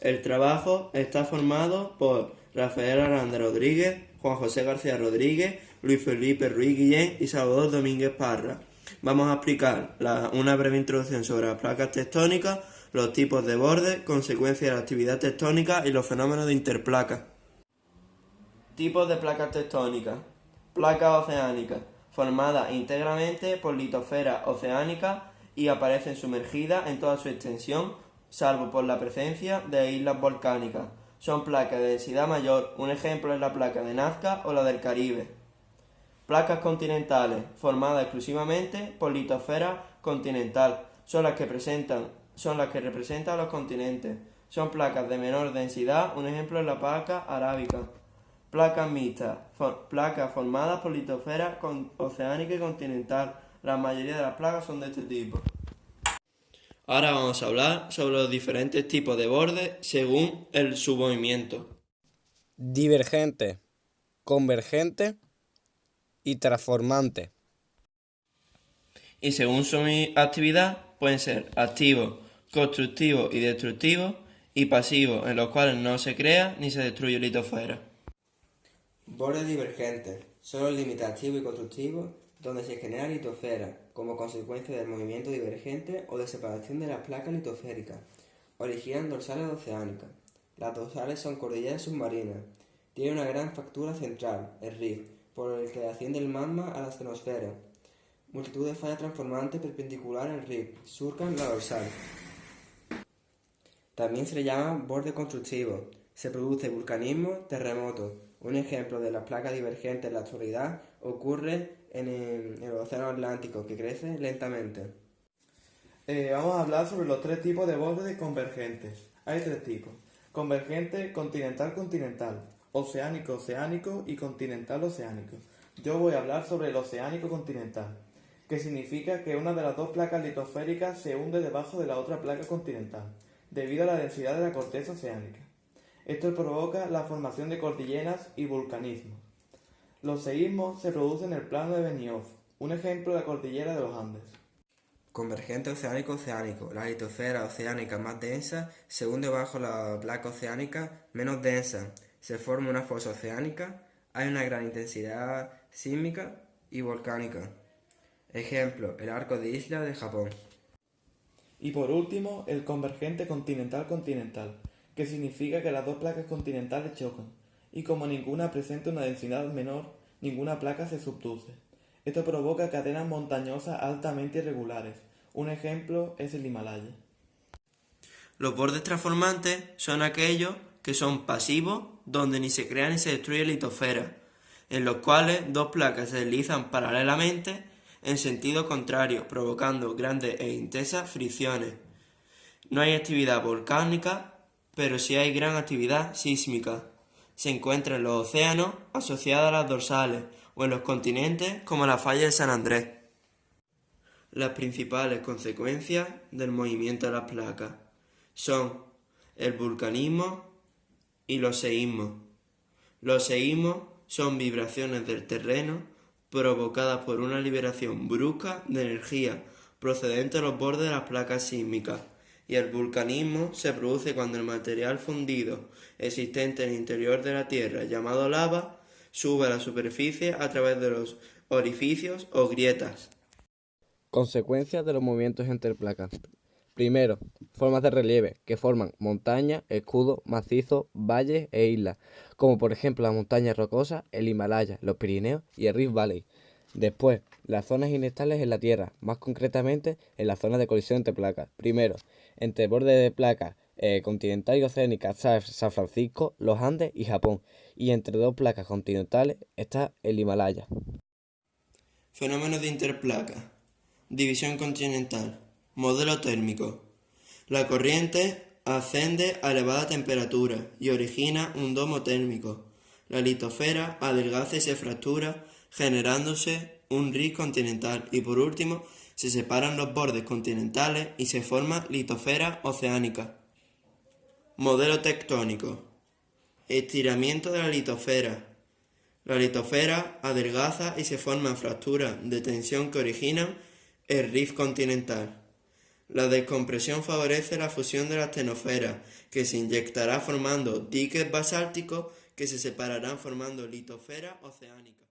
El trabajo está formado por Rafael Aranda Rodríguez, Juan José García Rodríguez, Luis Felipe Ruiz Guillén y Salvador Domínguez Parra. Vamos a explicar una breve introducción sobre las placas tectónicas, los tipos de bordes, consecuencias de la actividad tectónica y los fenómenos de interplacas. Tipos de placas tectónicas. Placas oceánicas, formadas íntegramente por litosferas oceánicas y aparecen sumergidas en toda su extensión, salvo por la presencia de islas volcánicas. Son placas de densidad mayor, un ejemplo es la placa de Nazca o la del Caribe. Placas continentales, formadas exclusivamente por litosfera continental, son las que representan los continentes. Son placas de menor densidad, un ejemplo es la placa arábica. Placas mixtas, placas formadas por litosfera oceánica y continental. La mayoría de las placas son de este tipo. Ahora vamos a hablar sobre los diferentes tipos de bordes según su movimiento. Divergente, convergente y transformante. Y según su actividad pueden ser activos, constructivos y destructivos, y pasivos, en los cuales no se crea ni se destruye litosfera. Bordes divergentes son los límites activos y constructivos donde se genera litosfera como consecuencia del movimiento divergente o de separación de las placas litosféricas. Originan dorsales oceánicas. Las dorsales son cordilleras submarinas. Tienen una gran fractura central, el rift, por el que asciende el magma a la estratosfera. Multitud de fallas transformantes perpendiculares al rift surcan la dorsal. También se le llama borde constructivo. Se produce vulcanismo, terremotos. Un ejemplo de las placas divergentes en la actualidad ocurre en el océano Atlántico, que crece lentamente. Vamos a hablar sobre los tres tipos de bordes convergentes. Hay tres tipos: convergente, continental-continental, oceánico-oceánico y continental-oceánico. Yo voy a hablar sobre el oceánico-continental, que significa que una de las dos placas litosféricas se hunde debajo de la otra placa continental, debido a la densidad de la corteza oceánica. Esto provoca la formación de cordilleras y vulcanismo. Los seísmos se producen en el plano de Benioff, un ejemplo de la cordillera de los Andes. Convergente oceánico-oceánico. La litosfera oceánica más densa se hunde bajo la placa oceánica menos densa. Se forma una fosa oceánica. Hay una gran intensidad sísmica y volcánica. Ejemplo, el arco de Isla de Japón. Y por último, el convergente continental-continental, que significa que las dos placas continentales chocan, y como ninguna presenta una densidad menor, ninguna placa se subduce. Esto provoca cadenas montañosas altamente irregulares. Un ejemplo es el Himalaya. Los bordes transformantes son aquellos que son pasivos, donde ni se crea ni se destruye litosfera, en los cuales dos placas se deslizan paralelamente en sentido contrario, provocando grandes e intensas fricciones. No hay actividad volcánica, pero sí hay gran actividad sísmica. Se encuentra en los océanos asociada a las dorsales o en los continentes como la falla de San Andrés. Las principales consecuencias del movimiento de las placas son el vulcanismo y los seísmos. Los seísmos son vibraciones del terreno provocadas por una liberación brusca de energía procedente de los bordes de las placas sísmicas. Y el vulcanismo se produce cuando el material fundido existente en el interior de la Tierra, llamado lava, sube a la superficie a través de los orificios o grietas. Consecuencias de los movimientos entre placas. Primero, formas de relieve que forman montañas, escudos, macizos, valles e islas, como por ejemplo las montañas rocosas, el Himalaya, los Pirineos y el Rift Valley. Después, las zonas inestables en la Tierra, más concretamente en las zonas de colisión entre placas. Primero, entre el borde de placas continental y oceánica está San Francisco, los Andes y Japón, y entre dos placas continentales está el Himalaya. Fenómenos de interplaca. División continental. Modelo térmico. La corriente ascende a elevada temperatura y origina un domo térmico. La litosfera adelgaza y se fractura, generándose un rift continental, y por último se separan los bordes continentales y se forma litosfera oceánica. Modelo tectónico. Estiramiento de la litosfera. La litosfera adelgaza y se forman fracturas de tensión que originan el rift continental. La descompresión favorece la fusión de la astenosfera, que se inyectará formando diques basálticos que se separarán formando litosfera oceánica.